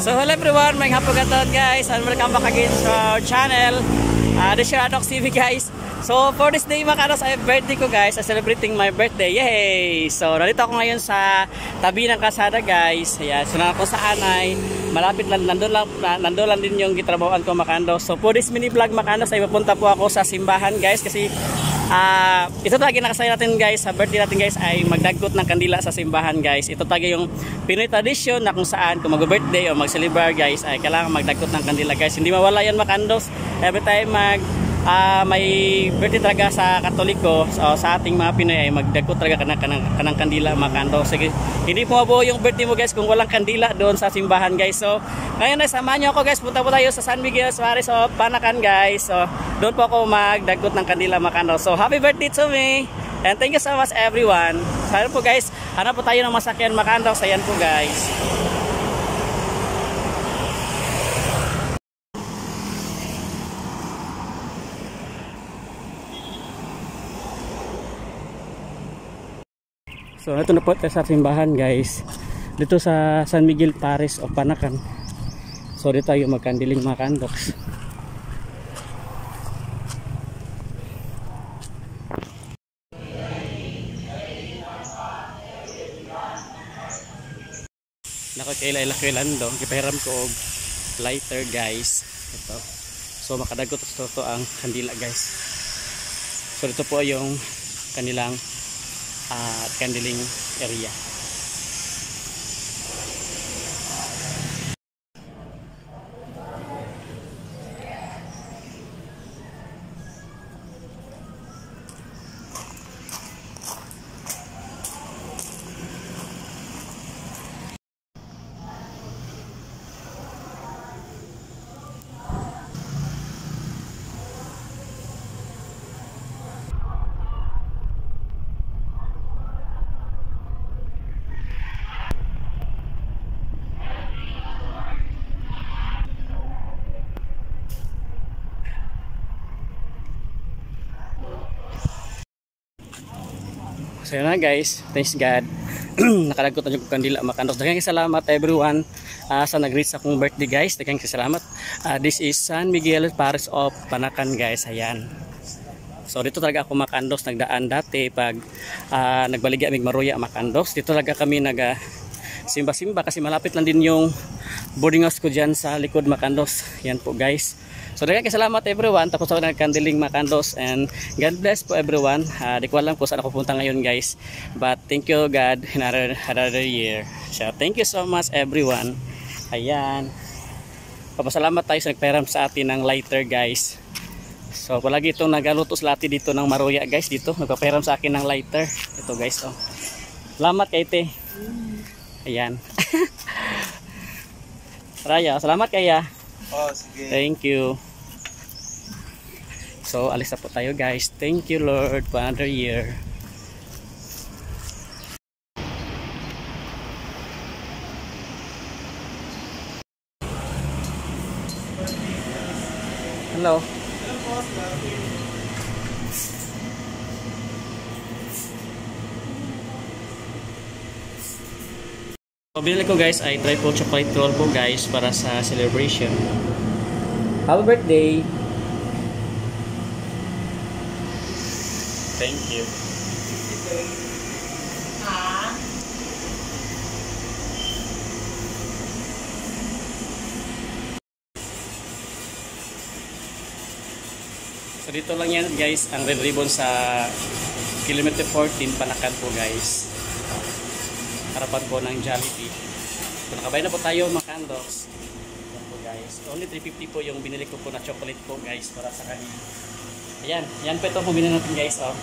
So hello everyone, may hapon gaton guys, and welcome back again sa our channel. This is Adox TV guys. So for this day mga kanos, ay birthday ko guys. I'm celebrating my birthday. Yay! So nandito ako ngayon sa tabi ng kasada guys. Ayan, so na ako saan ay malapit lang, nandun lang din yung gitrabahoan ko mga kanos. So for this mini vlog mga kanos, ay papunta po ako sa simbahan guys. Kasi ito talaga nakasaya natin guys, sa birthday natin guys ay magdagkot ng kandila sa simbahan guys. Ito talaga yung Pinoy tradition na kung saan kung mag-birthday o mag-celebrate guys ay kailangan magdagkot ng kandila guys. Hindi mawala yan mga kandos. Every time may birthday talaga sa Katoliko, so, sa ating mga Pinoy ay magdagkot talaga kanang kandila mga kandos. Sige, hindi po mabuo yung birthday mo guys kung walang kandila doon sa simbahan guys. So ngayon ay samahan nyo ako guys, punta po tayo sa San Miguel Suarez o Panakan guys. So doon po ako magdagkot ng kandila mga kandos. So happy birthday to me and thank you so much everyone. Sana po guys, hanap po tayo ng masakyan mga kandos. Ayan po guys. So ito na po tayo sa simbahan guys, dito sa San Miguel Paris o Panakan. So dito tayo magkandiling mga kandoks. Nakakailan-kailan kipahiram ko og lighter guys. Ito. So makadagot to ang kandila guys. So dito po yung kanilang kandiling area. So yun na guys, thanks God. Nakadagot na yung kandila mga kandos. Daghang salamat everyone sa nag-reach sa akong birthday guys. Daghang salamat. This is San Miguel Paris of Panakan guys. Ayan. So dito talaga ako mga kandos nagdaan dati pag nagbaligya amig Maruya mga kandos. Dito talaga kami simba-simba kasi malapit lang din yung boarding house ko dyan sa likod mga kandos. Yan po guys. So daghang salamat everyone. Tapos ako nagkandiling mga kandos and God bless po everyone. Di ko alam kung saan ako pupunta ngayon guys. But thank you God in another year. So thank you so much everyone. Ayan. Papasalamat tayo sa nagpahiram sa atin ng lighter guys. So palagi itong nagalutos lati dito ng Maruya guys. Dito nagpapahiram sa akin ng lighter. Ito guys oh. Salamat kay te. Ayan. Raya, salamat kaya. Oh, sige. Thank you. So alis na po tayo guys. Thank you Lord for another year. Hello. So binili ko guys ay triple chocolate roll po guys para sa celebration. Happy birthday. Thank you. So dito lang yan guys, ang red ribbon sa kilometer 14 Panakan po guys. Harapan po ng Jollibee. So nakabay na po tayo mga kandoks. Yan po guys. Only 350 po yung binili ko po na chocolate po guys para sa kanila. Ayan, yan po ito po binili natin guys oh.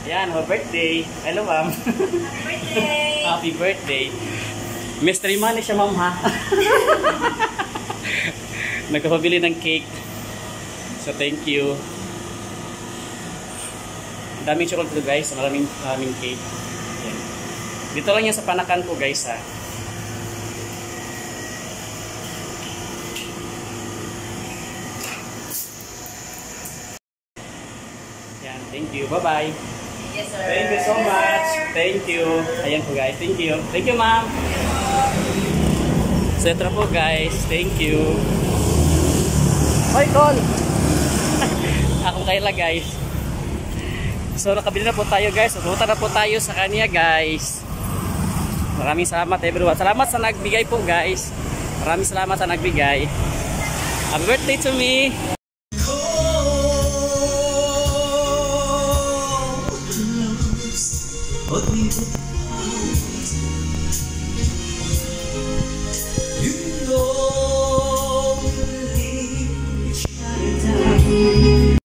Ayan, happy birthday. Hello ma'am. Happy birthday. Happy birthday. Mystery money siya ma'am ha. Nagpapabili ng cake. So thank you. Daming chocolate dito guys, maraming cake. Ayan. Dito lang yan sa Panakan po guys ha. Yan, thank you. Bye-bye. Yes, sir. Thank you so much. Thank you. Ayan po guys. Thank you. Thank you, ma'am. So ito na po guys. Thank you. Hoy, call! Akong kaila guys. So nakabili na po tayo guys. Pumunta na po tayo sa kanya guys. Maraming salamat everyone. Salamat sa nagbigay po guys. Maraming salamat sa nagbigay. Happy birthday to me. But we